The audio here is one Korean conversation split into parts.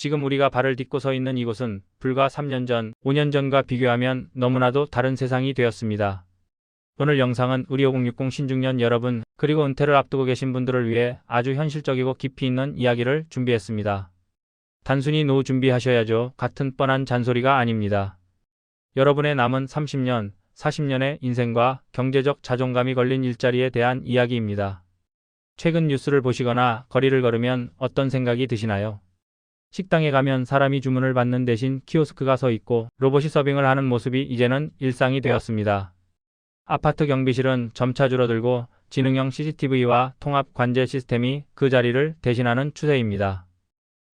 지금 우리가 발을 딛고 서 있는 이곳은 불과 3년 전, 5년 전과 비교하면 너무나도 다른 세상이 되었습니다. 오늘 영상은 우리 5060 신중년 여러분, 그리고 은퇴를 앞두고 계신 분들을 위해 아주 현실적이고 깊이 있는 이야기를 준비했습니다. 단순히 노후 준비하셔야죠 같은 뻔한 잔소리가 아닙니다. 여러분의 남은 30년, 40년의 인생과 경제적 자존감이 걸린 일자리에 대한 이야기입니다. 최근 뉴스를 보시거나 거리를 걸으면 어떤 생각이 드시나요? 식당에 가면 사람이 주문을 받는 대신 키오스크가 서 있고 로봇이 서빙을 하는 모습이 이제는 일상이 되었습니다. 아파트 경비실은 점차 줄어들고 지능형 CCTV와 통합 관제 시스템이 그 자리를 대신하는 추세입니다.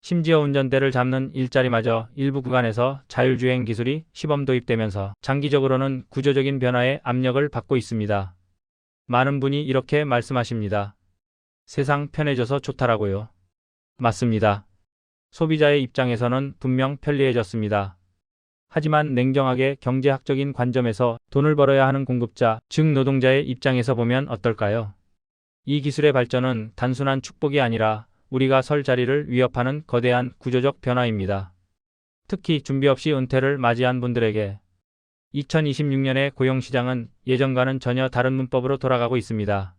심지어 운전대를 잡는 일자리마저 일부 구간에서 자율주행 기술이 시범 도입되면서 장기적으로는 구조적인 변화의 압력을 받고 있습니다. 많은 분이 이렇게 말씀하십니다. 세상 편해져서 좋다라고요. 맞습니다. 소비자의 입장에서는 분명 편리해졌습니다. 하지만 냉정하게 경제학적인 관점에서 돈을 벌어야 하는 공급자, 즉 노동자의 입장에서 보면 어떨까요? 이 기술의 발전은 단순한 축복이 아니라 우리가 설 자리를 위협하는 거대한 구조적 변화입니다. 특히 준비 없이 은퇴를 맞이한 분들에게 2026년의 고용시장은 예전과는 전혀 다른 문법으로 돌아가고 있습니다.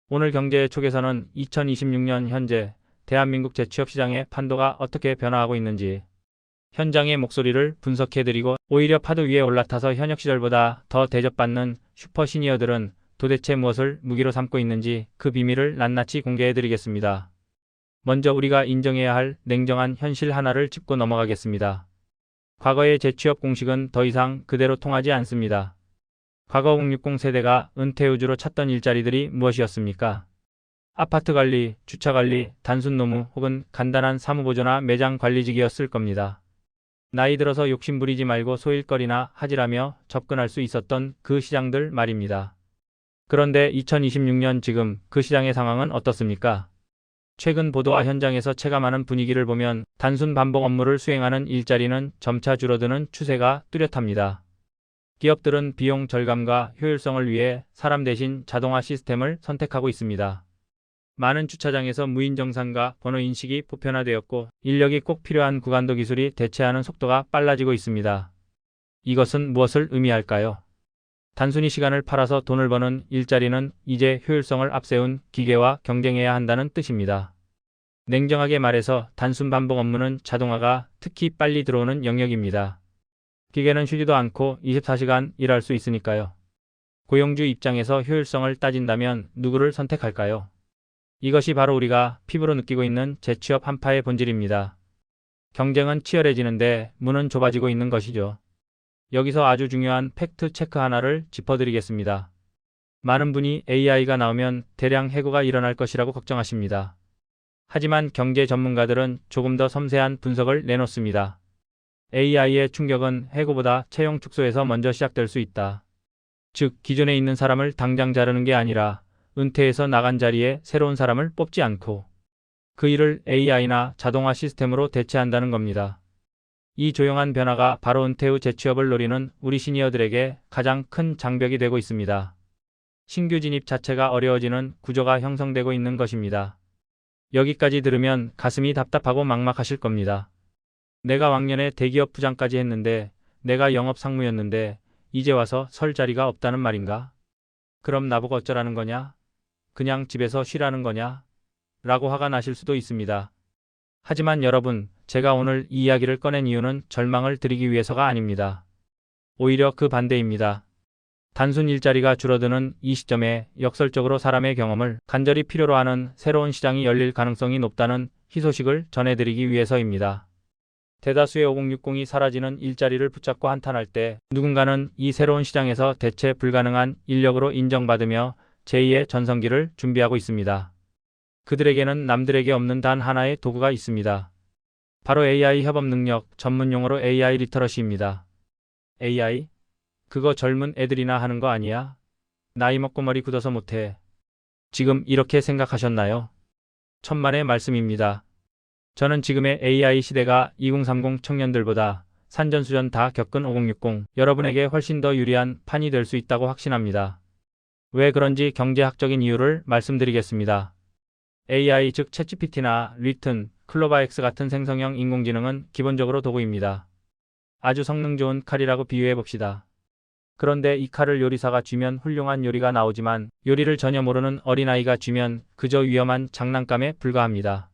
오늘 경제의 촉에서는 2026년 현재 대한민국 재취업 시장의 판도가 어떻게 변화하고 있는지 현장의 목소리를 분석해드리고 오히려 파도 위에 올라타서 현역 시절보다 더 대접받는 슈퍼 시니어들은 도대체 무엇을 무기로 삼고 있는지 그 비밀을 낱낱이 공개해드리겠습니다. 먼저 우리가 인정해야 할 냉정한 현실 하나를 짚고 넘어가겠습니다. 과거의 재취업 공식은 더 이상 그대로 통하지 않습니다. 과거 5060 세대가 은퇴 위주로 찾던 일자리들이 무엇이었습니까? 아파트 관리, 주차 관리, 단순 노무 혹은 간단한 사무보조나 매장 관리직이었을 겁니다. 나이 들어서 욕심 부리지 말고 소일거리나 하지라며 접근할 수 있었던 그 시장들 말입니다. 그런데 2026년 지금 그 시장의 상황은 어떻습니까? 최근 보도와 현장에서 체감하는 분위기를 보면 단순 반복 업무를 수행하는 일자리는 점차 줄어드는 추세가 뚜렷합니다. 기업들은 비용 절감과 효율성을 위해 사람 대신 자동화 시스템을 선택하고 있습니다. 많은 주차장에서 무인 정산과 번호 인식이 보편화되었고 인력이 꼭 필요한 구간도 기술이 대체하는 속도가 빨라지고 있습니다. 이것은 무엇을 의미할까요? 단순히 시간을 팔아서 돈을 버는 일자리는 이제 효율성을 앞세운 기계와 경쟁해야 한다는 뜻입니다. 냉정하게 말해서 단순 반복 업무는 자동화가 특히 빨리 들어오는 영역입니다. 기계는 쉬지도 않고 24시간 일할 수 있으니까요. 고용주 입장에서 효율성을 따진다면 누구를 선택할까요? 이것이 바로 우리가 피부로 느끼고 있는 재취업 한파의 본질입니다. 경쟁은 치열해지는데 문은 좁아지고 있는 것이죠. 여기서 아주 중요한 팩트 체크 하나를 짚어드리겠습니다. 많은 분이 AI가 나오면 대량 해고가 일어날 것이라고 걱정하십니다. 하지만 경제 전문가들은 조금 더 섬세한 분석을 내놓습니다. AI의 충격은 해고보다 채용 축소에서 먼저 시작될 수 있다. 즉, 기존에 있는 사람을 당장 자르는 게 아니라 은퇴해서 나간 자리에 새로운 사람을 뽑지 않고 그 일을 AI나 자동화 시스템으로 대체한다는 겁니다. 이 조용한 변화가 바로 은퇴 후 재취업을 노리는 우리 시니어들에게 가장 큰 장벽이 되고 있습니다. 신규 진입 자체가 어려워지는 구조가 형성되고 있는 것입니다. 여기까지 들으면 가슴이 답답하고 막막하실 겁니다. 내가 왕년에 대기업 부장까지 했는데, 내가 영업 상무였는데 이제 와서 설 자리가 없다는 말인가? 그럼 나보고 어쩌라는 거냐? 그냥 집에서 쉬라는 거냐? 라고 화가 나실 수도 있습니다. 하지만 여러분, 제가 오늘 이 이야기를 꺼낸 이유는 절망을 드리기 위해서가 아닙니다. 오히려 그 반대입니다. 단순 일자리가 줄어드는 이 시점에 역설적으로 사람의 경험을 간절히 필요로 하는 새로운 시장이 열릴 가능성이 높다는 희소식을 전해드리기 위해서입니다. 대다수의 5060이 사라지는 일자리를 붙잡고 한탄할 때 누군가는 이 새로운 시장에서 대체 불가능한 인력으로 인정받으며 제2의 전성기를 준비하고 있습니다. 그들에게는 남들에게 없는 단 하나의 도구가 있습니다. 바로 AI 협업 능력, 전문 용어로 AI 리터러시입니다. AI? 그거 젊은 애들이나 하는 거 아니야? 나이 먹고 머리 굳어서 못해. 지금 이렇게 생각하셨나요? 천만의 말씀입니다. 저는 지금의 AI 시대가 2030 청년들보다 산전수전 다 겪은 5060 여러분에게 훨씬 더 유리한 판이 될 수 있다고 확신합니다. 왜 그런지 경제학적인 이유를 말씀드리겠습니다. AI 즉 챗GPT나 리튼, 클로바엑스 같은 생성형 인공지능은 기본적으로 도구입니다. 아주 성능 좋은 칼이라고 비유해 봅시다. 그런데 이 칼을 요리사가 쥐면 훌륭한 요리가 나오지만 요리를 전혀 모르는 어린아이가 쥐면 그저 위험한 장난감에 불과합니다.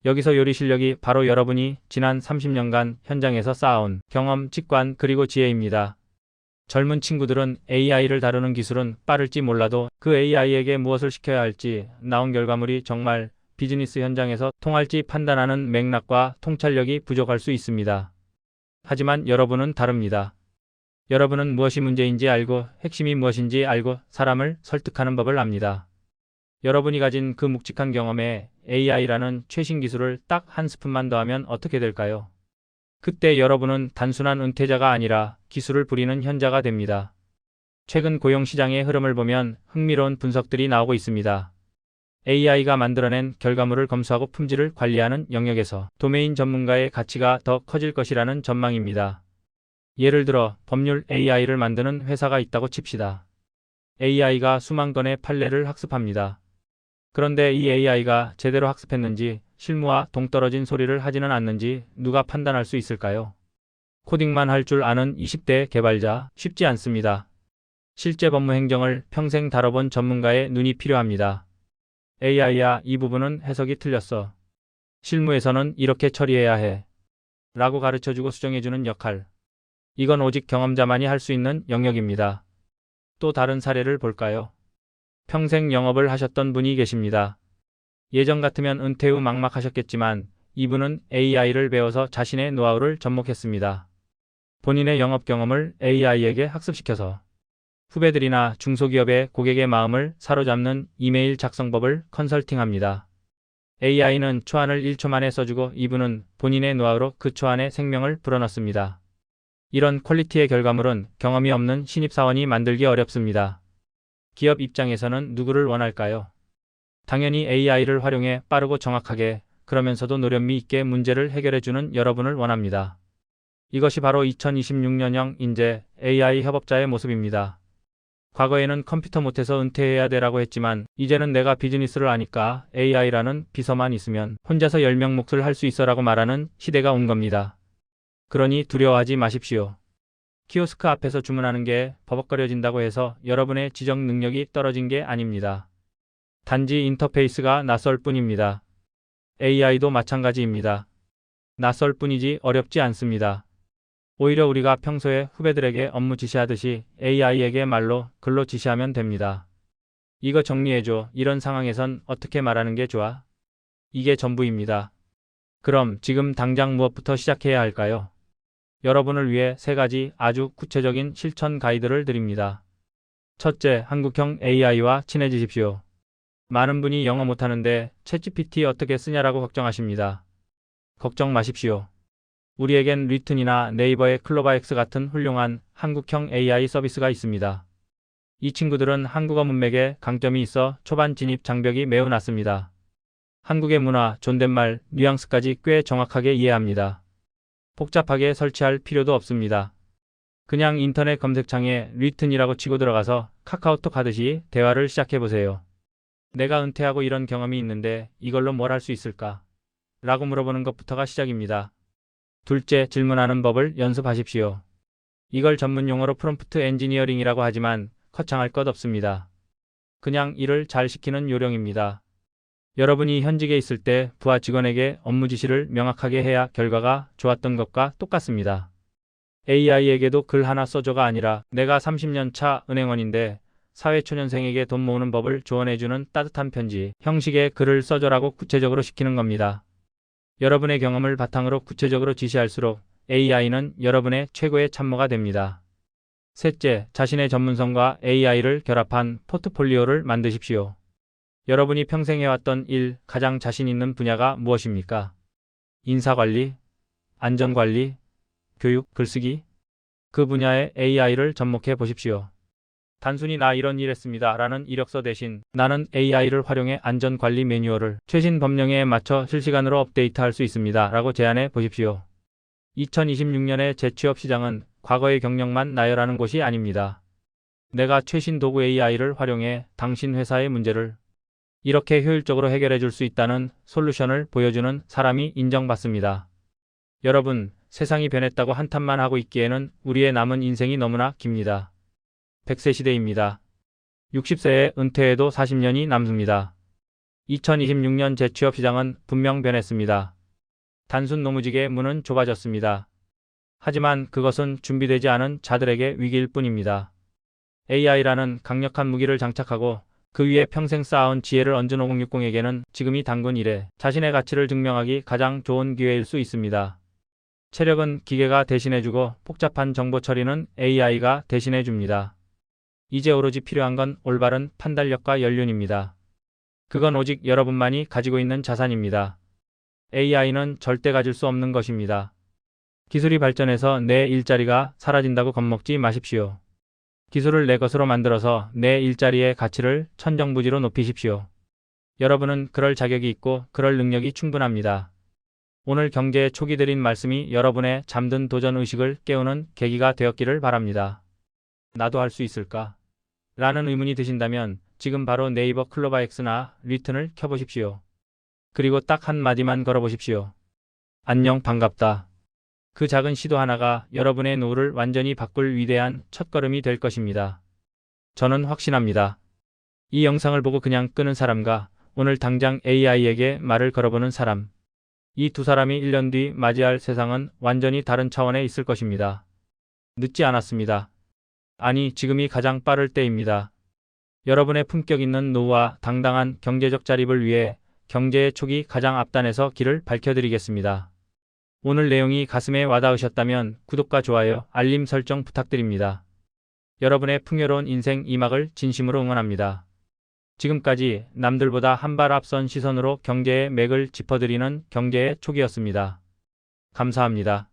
여기서 요리 실력이 바로 여러분이 지난 30년간 현장에서 쌓아온 경험, 직관, 그리고 지혜입니다. 젊은 친구들은 AI를 다루는 기술은 빠를지 몰라도 그 AI에게 무엇을 시켜야 할지, 나온 결과물이 정말 비즈니스 현장에서 통할지 판단하는 맥락과 통찰력이 부족할 수 있습니다. 하지만 여러분은 다릅니다. 여러분은 무엇이 문제인지 알고 핵심이 무엇인지 알고 사람을 설득하는 법을 압니다. 여러분이 가진 그 묵직한 경험에 AI라는 최신 기술을 딱 한 스푼만 더하면 어떻게 될까요? 그때 여러분은 단순한 은퇴자가 아니라 기술을 부리는 현자가 됩니다. 최근 고용시장의 흐름을 보면 흥미로운 분석들이 나오고 있습니다. AI가 만들어낸 결과물을 검수하고 품질을 관리하는 영역에서 도메인 전문가의 가치가 더 커질 것이라는 전망입니다. 예를 들어 법률 AI를 만드는 회사가 있다고 칩시다. AI가 수만 건의 판례를 학습합니다. 그런데 이 AI가 제대로 학습했는지 실무와 동떨어진 소리를 하지는 않는지 누가 판단할 수 있을까요? 코딩만 할 줄 아는 20대 개발자 쉽지 않습니다. 실제 법무 행정을 평생 다뤄본 전문가의 눈이 필요합니다. AI야, 이 부분은 해석이 틀렸어. 실무에서는 이렇게 처리해야 해. 라고 가르쳐주고 수정해주는 역할. 이건 오직 경험자만이 할 수 있는 영역입니다. 또 다른 사례를 볼까요? 평생 영업을 하셨던 분이 계십니다. 예전 같으면 은퇴 후 막막하셨겠지만 이분은 AI를 배워서 자신의 노하우를 접목했습니다. 본인의 영업 경험을 AI에게 학습시켜서 후배들이나 중소기업의 고객의 마음을 사로잡는 이메일 작성법을 컨설팅합니다. AI는 초안을 1초 만에 써주고 이분은 본인의 노하우로 그 초안에 생명을 불어넣습니다. 이런 퀄리티의 결과물은 경험이 없는 신입사원이 만들기 어렵습니다. 기업 입장에서는 누구를 원할까요? 당연히 AI를 활용해 빠르고 정확하게 그러면서도 노련미 있게 문제를 해결해주는 여러분을 원합니다. 이것이 바로 2026년형 인재 AI 협업자의 모습입니다. 과거에는 컴퓨터 못해서 은퇴해야 되라고 했지만 이제는 내가 비즈니스를 아니까 AI라는 비서만 있으면 혼자서 10명 몫을 할 수 있어라고 말하는 시대가 온 겁니다. 그러니 두려워하지 마십시오. 키오스크 앞에서 주문하는 게 버벅거려진다고 해서 여러분의 지적 능력이 떨어진 게 아닙니다. 단지 인터페이스가 낯설 뿐입니다. AI도 마찬가지입니다. 낯설 뿐이지 어렵지 않습니다. 오히려 우리가 평소에 후배들에게 업무 지시하듯이 AI에게 말로 글로 지시하면 됩니다. 이거 정리해줘. 이런 상황에선 어떻게 말하는 게 좋아? 이게 전부입니다. 그럼 지금 당장 무엇부터 시작해야 할까요? 여러분을 위해 3가지 아주 구체적인 실천 가이드를 드립니다. 첫째, 한국형 AI와 친해지십시오. 많은 분이 영어 못하는데 챗GPT 어떻게 쓰냐라고 걱정하십니다. 걱정 마십시오. 우리에겐 리튼이나 네이버의 클로바엑스 같은 훌륭한 한국형 AI 서비스가 있습니다. 이 친구들은 한국어 문맥에 강점이 있어 초반 진입 장벽이 매우 낮습니다. 한국의 문화, 존댓말, 뉘앙스까지 꽤 정확하게 이해합니다. 복잡하게 설치할 필요도 없습니다. 그냥 인터넷 검색창에 리튼이라고 치고 들어가서 카카오톡 하듯이 대화를 시작해보세요. 내가 은퇴하고 이런 경험이 있는데 이걸로 뭘 할 수 있을까? 라고 물어보는 것부터가 시작입니다. 둘째, 질문하는 법을 연습하십시오. 이걸 전문 용어로 프롬프트 엔지니어링이라고 하지만 거창할 것 없습니다. 그냥 일을 잘 시키는 요령입니다. 여러분이 현직에 있을 때 부하 직원에게 업무 지시를 명확하게 해야 결과가 좋았던 것과 똑같습니다. AI에게도 글 하나 써줘가 아니라 내가 30년 차 은행원인데 사회초년생에게 돈 모으는 법을 조언해주는 따뜻한 편지 형식의 글을 써줘라고 구체적으로 시키는 겁니다. 여러분의 경험을 바탕으로 구체적으로 지시할수록 AI는 여러분의 최고의 참모가 됩니다. 셋째, 자신의 전문성과 AI를 결합한 포트폴리오를 만드십시오. 여러분이 평생 해왔던 일, 가장 자신 있는 분야가 무엇입니까? 인사관리, 안전관리, 교육, 글쓰기? 그 분야에 AI를 접목해 보십시오. 단순히 나 이런 일 했습니다 라는 이력서 대신 나는 AI를 활용해 안전관리 매뉴얼을 최신 법령에 맞춰 실시간으로 업데이트할 수 있습니다 라고 제안해 보십시오. 2026년의 재취업 시장은 과거의 경력만 나열하는 곳이 아닙니다. 내가 최신 도구 AI를 활용해 당신 회사의 문제를 이렇게 효율적으로 해결해 줄 수 있다는 솔루션을 보여주는 사람이 인정받습니다. 여러분, 세상이 변했다고 한탄만 하고 있기에는 우리의 남은 인생이 너무나 깁니다. 100세 시대입니다. 60세에 은퇴해도 40년이 남습니다. 2026년 재취업 시장은 분명 변했습니다. 단순 노무직의 문은 좁아졌습니다. 하지만 그것은 준비되지 않은 자들에게 위기일 뿐입니다. AI라는 강력한 무기를 장착하고 그 위에 평생 쌓아온 지혜를 얹은 5060에게는 지금이 당군 일에 자신의 가치를 증명하기 가장 좋은 기회일 수 있습니다. 체력은 기계가 대신해주고 복잡한 정보 처리는 AI가 대신해줍니다. 이제 오로지 필요한 건 올바른 판단력과 연륜입니다. 그건 오직 여러분만이 가지고 있는 자산입니다. AI는 절대 가질 수 없는 것입니다. 기술이 발전해서 내 일자리가 사라진다고 겁먹지 마십시오. 기술을 내 것으로 만들어서 내 일자리의 가치를 천정부지로 높이십시오. 여러분은 그럴 자격이 있고 그럴 능력이 충분합니다. 오늘 경제의 촉이 드린 말씀이 여러분의 잠든 도전 의식을 깨우는 계기가 되었기를 바랍니다. 나도 할 수 있을까? 라는 의문이 드신다면 지금 바로 네이버 클로바엑스나 리튼을 켜보십시오. 그리고 딱 한마디만 걸어보십시오. 안녕, 반갑다. 그 작은 시도 하나가 여러분의 노후를 완전히 바꿀 위대한 첫걸음이 될 것입니다. 저는 확신합니다. 이 영상을 보고 그냥 끄는 사람과 오늘 당장 AI에게 말을 걸어보는 사람. 이 두 사람이 1년 뒤 맞이할 세상은 완전히 다른 차원에 있을 것입니다. 늦지 않았습니다. 아니, 지금이 가장 빠를 때입니다. 여러분의 품격 있는 노후와 당당한 경제적 자립을 위해 경제의 촉이 가장 앞단에서 길을 밝혀드리겠습니다. 오늘 내용이 가슴에 와닿으셨다면 구독과 좋아요, 알림 설정 부탁드립니다. 여러분의 풍요로운 인생 2막을 진심으로 응원합니다. 지금까지 남들보다 한 발 앞선 시선으로 경제의 맥을 짚어드리는 경제의 촉이었습니다. 감사합니다.